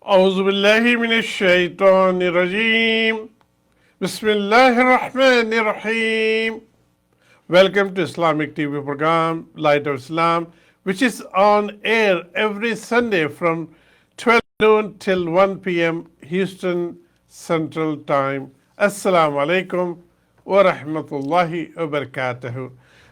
أعوذ بالله من الشيطان الرجيم. بسم الله الرحمن الرحيم. Welcome to Islamic TV program Light of Islam, which is on air every Sunday from 12 noon till 1 p.m. Houston Central Time. Assalamu alaikum wa rahmatullahi wa barakatuh.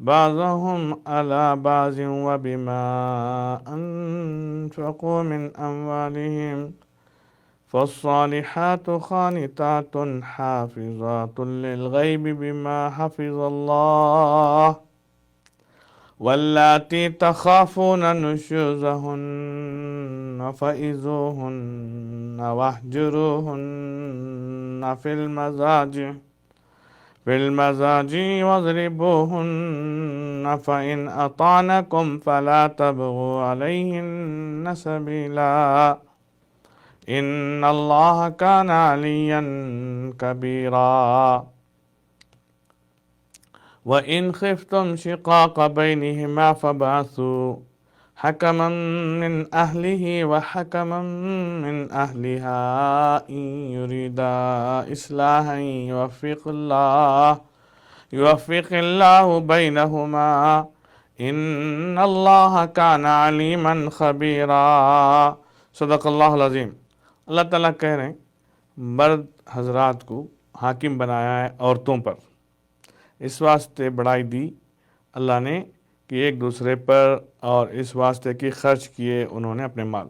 بعضهم على بعض وبما أنفقوا من أموالهم فالصالحات خانتات حافظات للغيب بما حفظ الله واللاتي تخافون نشوزهن فإذوهن واهجروهن في المزاج واضربوهن فإن أطعنكم فلا تبغوا عليهن سبيلا إن الله كان عليا كبيرا وإن خفتم شقاق بينهما فابعثوا حكما من أهله وحكما من أهلها إن يريدا إصلاحا يوفق الله بينهما إن الله كان عليما خبيرا صدق اللہ العظیم۔ اللہ تعالیٰ کہہ رہے ہیں مرد حضرات کو حاکم بنایا ہے عورتوں پر، اس واسطے بڑائی دی اللہ نے کہ ایک دوسرے پر، اور اس واسطے کہ خرچ کیے انہوں نے اپنے مال۔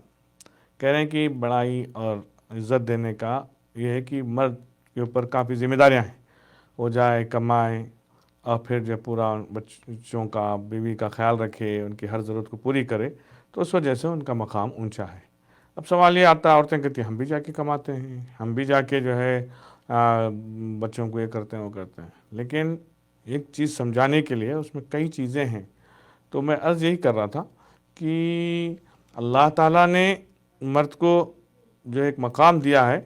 کہہ رہے ہیں کہ بڑائی اور عزت دینے کا یہ ہے کہ مرد کے اوپر کافی ذمہ داریاں ہیں، وہ جائے کمائے اور پھر جو پورا بچوں کا بیوی کا خیال رکھے، ان کی ہر ضرورت کو پوری کرے، تو اس وجہ سے ان کا مقام اونچا ہے۔ اب سوال یہ آتا ہے، عورتیں کہتی ہیں ہم بھی جا کے کماتے ہیں، ہم بھی جا کے جو ہے بچوں کو یہ کرتے ہیں وہ کرتے ہیں، لیکن ایک چیز سمجھانے کے لیے اس میں کئی چیزیں ہیں۔ تو میں عرض یہی کر رہا تھا کہ اللہ تعالیٰ نے مرد کو جو ایک مقام دیا ہے،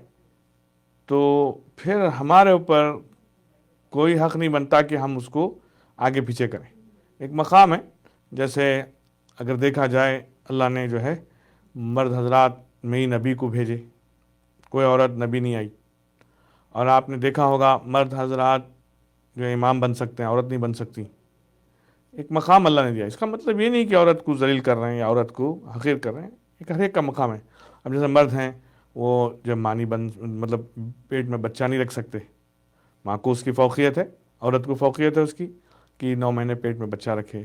تو پھر ہمارے اوپر کوئی حق نہیں بنتا کہ ہم اس کو آگے پیچھے کریں۔ ایک مقام ہے، جیسے اگر دیکھا جائے اللہ نے جو ہے مرد حضرات میں ہی نبی کو بھیجے، کوئی عورت نبی نہیں آئی، اور آپ نے دیکھا ہوگا مرد حضرات جو امام بن سکتے ہیں، عورت نہیں بن سکتی۔ ایک مقام اللہ نے دیا، اس کا مطلب یہ نہیں کہ عورت کو ذلیل کر رہے ہیں یا عورت کو حقیر کر رہے ہیں، ایک ہر ایک کا مقام ہے۔ اب جیسے مرد ہیں وہ جب مانی مطلب پیٹ میں بچہ نہیں رکھ سکتے، ماں کو اس کی فوقیت ہے، عورت کو فوقیت ہے اس کی کہ 9 مہینے پیٹ میں بچہ رکھے۔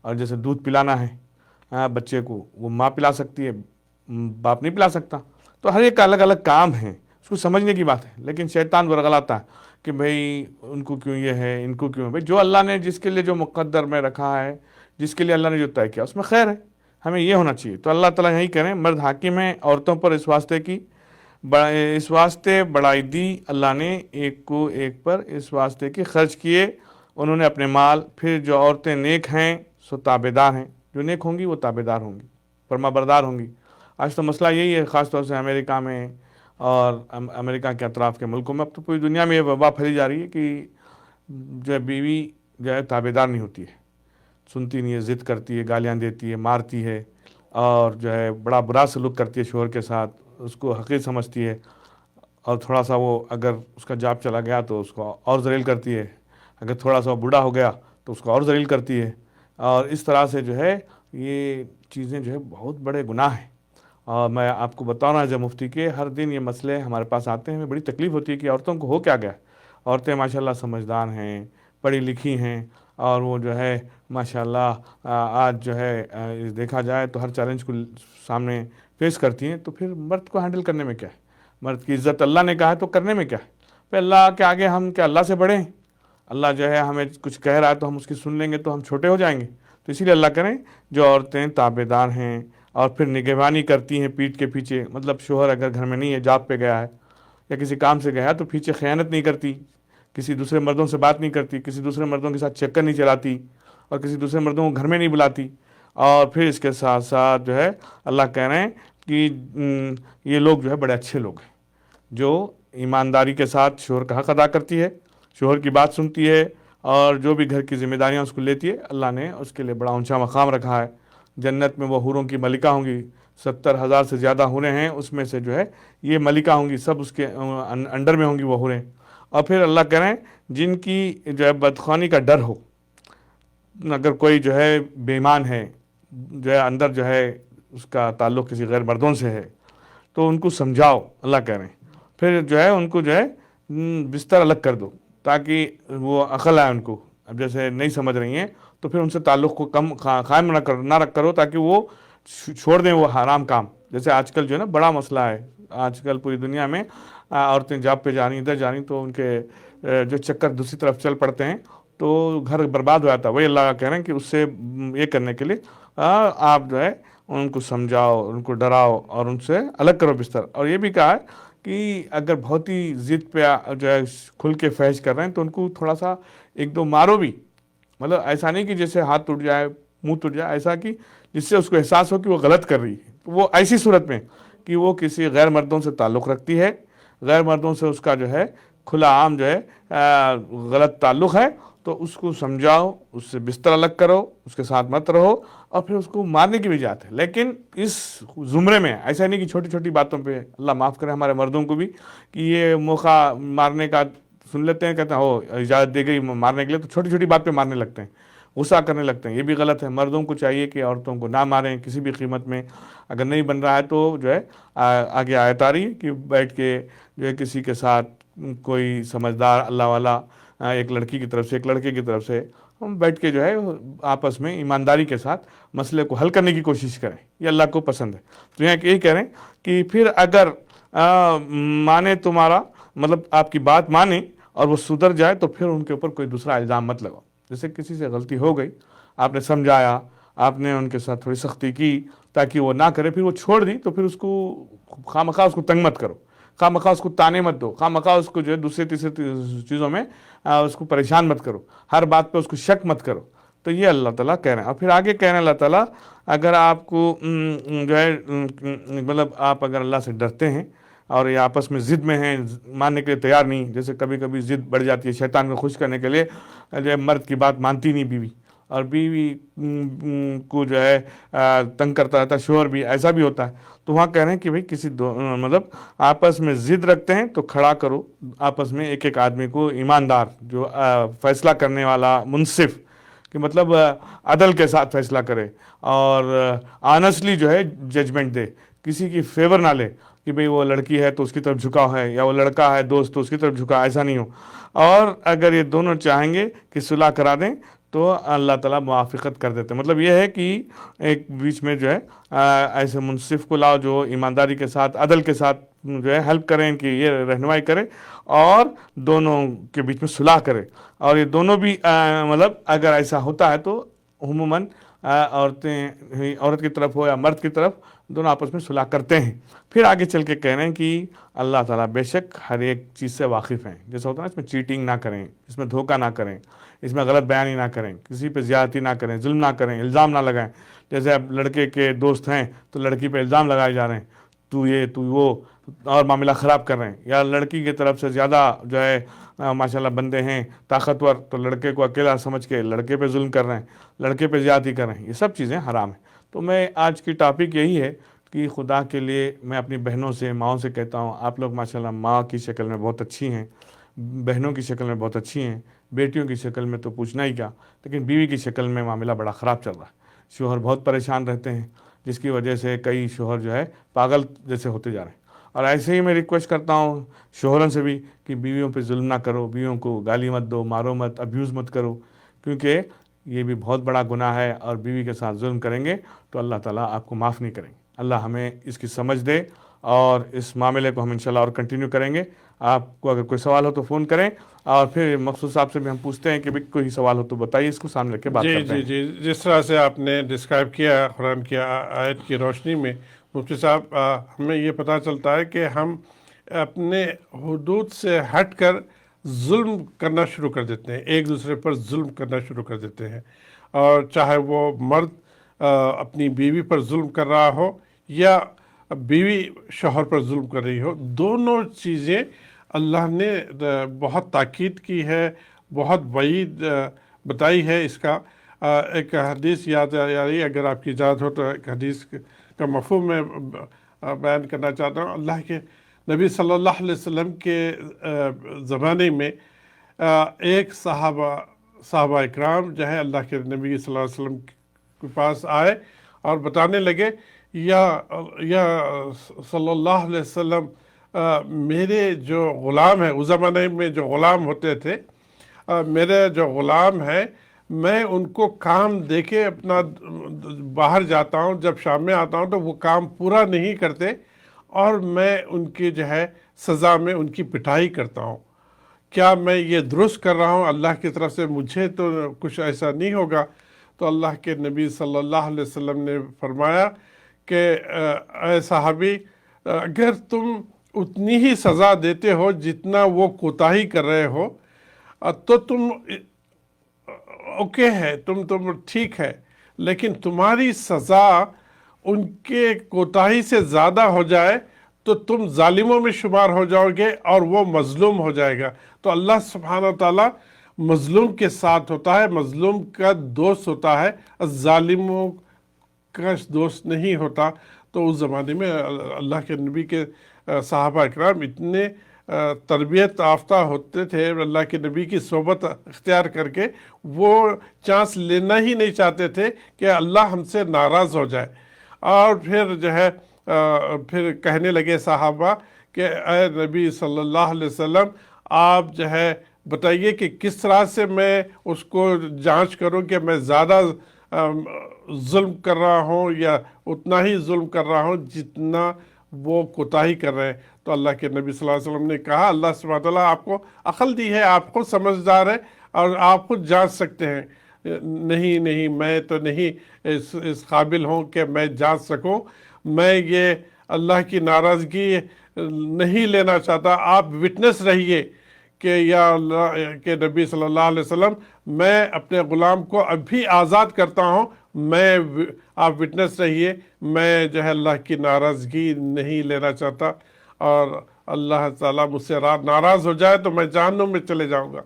اور جیسے دودھ پلانا ہے بچے کو، وہ ماں پلا سکتی ہے، باپ نہیں پلا سکتا۔ تو ہر ایک کا الگ الگ کام ہے، اس کو سمجھنے کی بات ہے۔ لیکن شیطان ورغلاتا ہے کہ بھئی ان کو کیوں یہ ہے، ان کو کیوں ہے۔ بھئی جو اللہ نے جس کے لیے جو مقدر میں رکھا ہے، جس کے لیے اللہ نے جو طے کیا، اس میں خیر ہے، ہمیں یہ ہونا چاہیے۔ تو اللہ تعالیٰ یہی کہہ رہے ہیں مرد حاکم ہیں عورتوں پر اس واسطے کی، اس واسطے بڑائی دی اللہ نے ایک کو ایک پر، اس واسطے کہ خرچ کیے انہوں نے اپنے مال۔ پھر جو عورتیں نیک ہیں سو تابعدار ہیں، جو نیک ہوں گی وہ تابعدار ہوں گی، فرما بردار ہوں گی۔ آج تو مسئلہ یہی ہے، خاص طور سے امریکہ میں اور امریکہ کے اطراف کے ملکوں میں، اب تو پوری دنیا میں یہ وبا پھیلی جا رہی ہے کہ جو ہے بیوی جو ہے تابعدار نہیں ہوتی ہے، سنتی نہیں ہے، ضد کرتی ہے، گالیاں دیتی ہے، مارتی ہے، اور جو ہے بڑا برا سلوک کرتی ہے شوہر کے ساتھ، اس کو حقیر سمجھتی ہے، اور تھوڑا سا وہ اگر اس کا جاب چلا گیا تو اس کو اور ذلیل کرتی ہے، اگر تھوڑا سا بوڑھا ہو گیا تو اس کو اور ذلیل کرتی ہے۔ اور اس طرح سے جو ہے یہ چیزیں جو ہے بہت بڑے گناہ ہیں۔ اور میں آپ کو بتاؤں رہا جب مفتی کے ہر دن یہ مسئلے ہمارے پاس آتے ہیں، ہمیں بڑی تکلیف ہوتی ہے کہ عورتوں کو ہو کیا گیا۔ عورتیں ماشاءاللہ سمجھدار ہیں، پڑھی لکھی ہیں، اور وہ جو ہے ماشاءاللہ آج جو ہے دیکھا جائے تو ہر چیلنج کو سامنے فیس کرتی ہیں۔ تو پھر مرد کو ہینڈل کرنے میں کیا ہے؟ مرد کی عزت اللہ نے کہا ہے تو کرنے میں کیا ہے؟ پھر اللہ کے آگے ہم کیا اللہ سے بڑے ہیں؟ اللہ جو ہے ہمیں کچھ کہہ رہا ہے تو ہم اس کی سن لیں گے تو ہم چھوٹے ہو جائیں گے؟ تو اسی لیے اللہ کریں جو عورتیں تابعدار ہیں اور پھر نگہبانی کرتی ہیں پیٹھ کے پیچھے، مطلب شوہر اگر گھر میں نہیں ہے، جاب پہ گیا ہے یا کسی کام سے گیا ہے، تو پیچھے خیانت نہیں کرتی، کسی دوسرے مردوں سے بات نہیں کرتی، کسی دوسرے مردوں کے ساتھ چکر نہیں چلاتی، اور کسی دوسرے مردوں کو گھر میں نہیں بلاتی۔ اور پھر اس کے ساتھ ساتھ جو ہے اللہ کہہ رہے ہیں کہ یہ لوگ جو ہے بڑے اچھے لوگ ہیں، جو ایمانداری کے ساتھ شوہر کا حق ادا کرتی ہے، شوہر کی بات سنتی ہے، اور جو بھی گھر کی ذمہ داریاں اس کو لیتی ہے، اللہ نے اس کے لیے بڑا اونچا مقام رکھا ہے۔ جنت میں وہ حوروں کی ملکہ ہوں گی، 70,000 سے زیادہ حوریں ہیں، اس میں سے جو ہے یہ ملکہ ہوں گی، سب اس کے انڈر میں ہوں گی وہ حوریں۔ اور پھر اللہ کہہ رہے ہیں جن کی جو ہے بدخوانی کا ڈر ہو، اگر کوئی جو ہے بے ایمان ہے، جو ہے اندر جو ہے اس کا تعلق کسی غیر مردوں سے ہے، تو ان کو سمجھاؤ، اللہ کہہ رہے ہیں۔ پھر جو ہے ان کو جو ہے بستر الگ کر دو تاکہ وہ عقل آئے ان کو۔ اب جیسے نہیں سمجھ رہی ہیں تو پھر ان سے تعلق کو قائم نہ رکھ کرو تاکہ وہ چھوڑ دیں وہ حرام کام۔ جیسے آج کل جو ہے نا بڑا مسئلہ ہے، آج کل پوری دنیا میں عورتیں جاب پہ جا رہی ہیں، ادھر جا رہی ہیں، تو ان کے جو چکر دوسری طرف چل پڑتے ہیں تو گھر برباد ہو جاتا ہے۔ وہی اللہ کہہ رہے ہیں کہ اس سے یہ کرنے کے لیے آپ جو ہے ان کو سمجھاؤ، ان کو ڈراؤ اور ان سے الگ کرو بستر۔ اور یہ بھی کہا ہے کہ اگر بہت ہی ضد پہ جو ہے کھل کے فحش کر رہے ہیں تو ان کو تھوڑا سا ایک دو مارو بھی، مطلب ایسا نہیں کہ جیسے ہاتھ ٹوٹ جائے، منہ ٹوٹ جائے، ایسا کہ جس سے اس کو احساس ہو کہ وہ غلط کر رہی ہے۔ وہ ایسی صورت میں کہ وہ کسی غیر مردوں سے تعلق رکھتی ہے، غیر مردوں سے اس کا جو ہے کھلا عام جو ہے غلط تعلق ہے، تو اس کو سمجھاؤ، اس سے بستر الگ کرو، اس کے ساتھ مت رہو، اور پھر اس کو مارنے کی بھی اجازت ہے۔ لیکن اس زمرے میں ایسا نہیں کہ چھوٹی چھوٹی باتوں پہ، اللہ معاف کرے ہمارے مردوں کو بھی، کہ یہ موقع مارنے کا سن لیتے ہیں، کہتے ہیں ہو اجازت دے گئی مارنے کے لیے، تو چھوٹی چھوٹی بات پہ مارنے لگتے ہیں، غصہ کرنے لگتے ہیں۔ یہ بھی غلط ہے۔ مردوں کو چاہیے کہ عورتوں کو نہ ماریں کسی بھی قیمت میں۔ اگر نہیں بن رہا ہے تو جو ہے آگے آیت آ رہی ہے کہ بیٹھ کے جو ہے کسی کے ساتھ کوئی سمجھدار اللہ والا ایک لڑکی کی طرف سے ایک لڑکے کی طرف سے ہم بیٹھ کے جو ہے آپس میں ایمانداری کے ساتھ مسئلے کو حل کرنے کی کوشش کریں، یہ اللہ کو پسند ہے۔ تو یہاں یہی کہہ رہے ہیں کہ پھر اگر مانے تمہارا مطلب آپ کی بات مانے اور وہ سدھر جائے تو پھر ان کے اوپر کوئی دوسرا الزام مت لگاؤ۔ جیسے کسی سے غلطی ہو گئی، آپ نے سمجھایا، آپ نے ان کے ساتھ تھوڑی سختی کی تاکہ وہ نہ کرے، پھر وہ چھوڑ دی تو پھر اس کو خواہ اس کو تنگ مت کرو، خواہ اس کو تانے مت دو، خواہ اس کو جو ہے دوسرے تیسرے چیزوں میں اس کو پریشان مت کرو، ہر بات پہ اس کو شک مت کرو۔ تو یہ اللہ تعالیٰ کہہ رہے ہیں۔ اور پھر آگے کہہ رہے ہیں اللہ تعالیٰ اگر آپ کو جو ہے مطلب آپ اگر اللہ سے ڈرتے ہیں اور یہ آپس میں ضد میں ہیں، ماننے کے لیے تیار نہیں، جیسے کبھی کبھی ضد بڑھ جاتی ہے شیطان کو خوش کرنے کے لیے، جو ہے مرد کی بات مانتی نہیں بیوی، اور بیوی کو جو ہے تنگ کرتا رہتا ہے شوہر بھی، ایسا بھی ہوتا ہے۔ تو وہاں کہہ رہے ہیں کہ بھئی کسی مطلب آپس میں ضد رکھتے ہیں تو کھڑا کرو آپس میں ایک ایک آدمی کو ایماندار، جو فیصلہ کرنے والا، منصف، کہ مطلب عدل کے ساتھ فیصلہ کرے اور آنیسٹلی جو ہے ججمنٹ دے، کسی کی فیور نہ لے کہ بھئی وہ لڑکی ہے تو اس کی طرف جھکاؤ ہے، یا وہ لڑکا ہے دوست تو اس کی طرف جھکاؤ، ایسا نہیں ہو۔ اور اگر یہ دونوں چاہیں گے کہ صلح کرا دیں تو اللہ تعالیٰ موافقت کر دیتے ہیں۔ مطلب یہ ہے کہ ایک بیچ میں جو ہے ایسے منصف کو لاؤ جو ایمانداری کے ساتھ عدل کے ساتھ جو ہے ہیلپ کریں، کہ یہ رہنمائی کرے اور دونوں کے بیچ میں صلح کرے۔ اور یہ دونوں بھی مطلب اگر ایسا ہوتا ہے تو عموماً عورت کی طرف ہو یا مرد کی طرف، دونوں آپس میں صلح کرتے ہیں۔ پھر آگے چل کے کہہ رہے ہیں کہ اللہ تعالیٰ بے شک ہر ایک چیز سے واقف ہیں۔ جیسا ہوتا ہے نا، اس میں چیٹنگ نہ کریں، اس میں دھوکہ نہ کریں، اس میں غلط بیانی نہ کریں، کسی پہ زیادتی نہ کریں، ظلم نہ کریں، الزام نہ لگائیں۔ جیسے اب لڑکے کے دوست ہیں تو لڑکی پہ الزام لگائے جا رہے ہیں، تو یہ تو وہ، اور معاملہ خراب کر رہے ہیں، یا لڑکی کی طرف سے زیادہ جو ہے ماشاءاللہ بندے ہیں طاقتور تو لڑکے کو اکیلا سمجھ کے لڑکے پہ ظلم کر رہے ہیں، لڑکے پہ زیادتی کر رہے ہیں، یہ سب چیزیں حرام ہیں۔ تو میں آج کی ٹاپک یہی ہے کہ خدا کے لیے میں اپنی بہنوں سے، ماؤں سے کہتا ہوں، آپ لوگ ماشاءاللہ ماں کی شکل میں بہت اچھی ہیں، بہنوں کی شکل میں بہت اچھی ہیں، بیٹیوں کی شکل میں تو پوچھنا ہی کیا، لیکن بیوی کی شکل میں معاملہ بڑا خراب چل رہا ہے۔ شوہر بہت پریشان رہتے ہیں، جس کی وجہ سے کئی شوہر جو ہے پاگل جیسے ہوتے جا رہے ہیں۔ اور ایسے ہی میں ریکویسٹ کرتا ہوں شوہروں سے بھی کہ بیویوں پہ ظلم نہ کرو، بیویوں کو گالی مت دو، مارو مت، ابیوز مت کرو، کیونکہ یہ بھی بہت بڑا گناہ ہے، اور بیوی کے ساتھ ظلم کریں گے تو اللہ تعالیٰ آپ کو معاف نہیں کریں گے۔ اللہ ہمیں اس کی سمجھ دے، اور اس معاملے کو ہم انشاءاللہ اور کنٹینیو کریں گے۔ آپ کو اگر کوئی سوال ہو تو فون کریں، اور پھر مقصود صاحب سے بھی ہم پوچھتے ہیں کہ بھئی کوئی سوال ہو تو بتائیے، اس کو سامنے رکھ کے بات کرتے ہیں۔ جی جس طرح سے آپ نے ڈسکرائب کیا قرآن کی آیت کی روشنی میں، مفتی صاحب ہمیں یہ پتہ چلتا ہے کہ ہم اپنے حدود سے ہٹ کر ظلم کرنا شروع کر دیتے ہیں، ایک دوسرے پر ظلم کرنا شروع کر دیتے ہیں، اور چاہے وہ مرد اپنی بیوی پر ظلم کر رہا ہو یا بیوی شوہر پر ظلم کر رہی ہو، دونوں چیزیں اللہ نے بہت تاکید کی ہے، بہت وعید بتائی ہے اس کا۔ ایک حدیث یاد آ رہی ہے، اگر آپ کی اجازت ہو تو ایک حدیث کا مفہوم میں بیان کرنا چاہتا ہوں۔ اللہ کے نبی صلی اللہ علیہ وسلم کے زمانے میں ایک صحابہ اکرام جو ہے اللہ کے نبی صلی اللہ علیہ وسلم کے پاس آئے اور بتانے لگے، یا صلی اللہ علیہ وسلم، میرے جو غلام ہیں، اس زمانے میں جو غلام ہوتے تھے، میرے جو غلام ہیں، میں ان کو کام دے کے اپنا باہر جاتا ہوں، جب شام میں آتا ہوں تو وہ کام پورا نہیں کرتے، اور میں ان کی جو ہے سزا میں ان کی پٹائی کرتا ہوں۔ کیا میں یہ درست کر رہا ہوں؟ اللہ کی طرف سے مجھے تو کچھ ایسا نہیں ہوگا۔ تو اللہ کے نبی صلی اللہ علیہ وسلم نے فرمایا کہ اے صحابی، اگر تم اتنی ہی سزا دیتے ہو جتنا وہ کوتاہی کر رہے ہو تو تم اوکے ہے، تم ٹھیک ہے، لیکن تمہاری سزا ان کے کوتاہی سے زیادہ ہو جائے تو تم ظالموں میں شمار ہو جاؤ گے اور وہ مظلوم ہو جائے گا۔ تو اللہ سبحانہ و تعالیٰ مظلوم کے ساتھ ہوتا ہے، مظلوم کا دوست ہوتا ہے، ظالموں کا دوست نہیں ہوتا۔ تو اس زمانے میں اللہ کے نبی کے صحابہ اکرام اتنے تربیت یافتہ ہوتے تھے، اللہ کے نبی کی صحبت اختیار کر کے وہ چانس لینا ہی نہیں چاہتے تھے کہ اللہ ہم سے ناراض ہو جائے۔ اور پھر جو ہے پھر کہنے لگے صحابہ کہ اے نبی صلی اللہ علیہ وسلم آپ جو ہے بتائیے کہ کس طرح سے میں اس کو جانچ کروں کہ میں زیادہ ظلم کر رہا ہوں یا اتنا ہی ظلم کر رہا ہوں جتنا وہ کوتاہی کر رہے ہیں۔ تو اللہ کے نبی صلی اللہ علیہ وسلم نے کہا اللہ سبحانہ وتعالیٰ آپ کو عقل دی ہے، آپ خود سمجھدار ہے اور آپ خود جانچ سکتے ہیں۔ نہیں نہیں، میں تو نہیں اس قابل ہوں کہ میں جانچ سکوں، میں یہ اللہ کی ناراضگی نہیں لینا چاہتا۔ آپ وٹنس رہیے کہ یا اللہ کے نبی صلی اللہ علیہ وسلم میں اپنے غلام کو ابھی آزاد کرتا ہوں، آپ وٹنس رہیے، میں جو ہے اللہ کی ناراضگی نہیں لینا چاہتا، اور اللہ تعالیٰ مجھ سے ناراض ہو جائے تو میں جہنم میں چلے جاؤں گا۔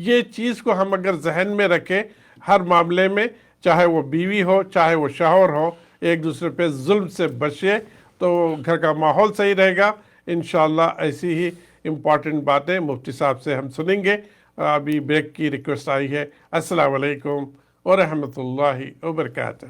یہ چیز کو ہم اگر ذہن میں رکھیں ہر معاملے میں، چاہے وہ بیوی ہو چاہے وہ شوہر ہو، ایک دوسرے پہ ظلم سے بچے تو گھر کا ماحول صحیح رہے گا۔ انشاءاللہ ایسی ہی امپورٹنٹ باتیں مفتی صاحب سے ہم سنیں گے۔ ابھی بریک کی ریکویسٹ آئی ہے۔ السلام علیکم ورحمۃ اللہ وبرکاتہ۔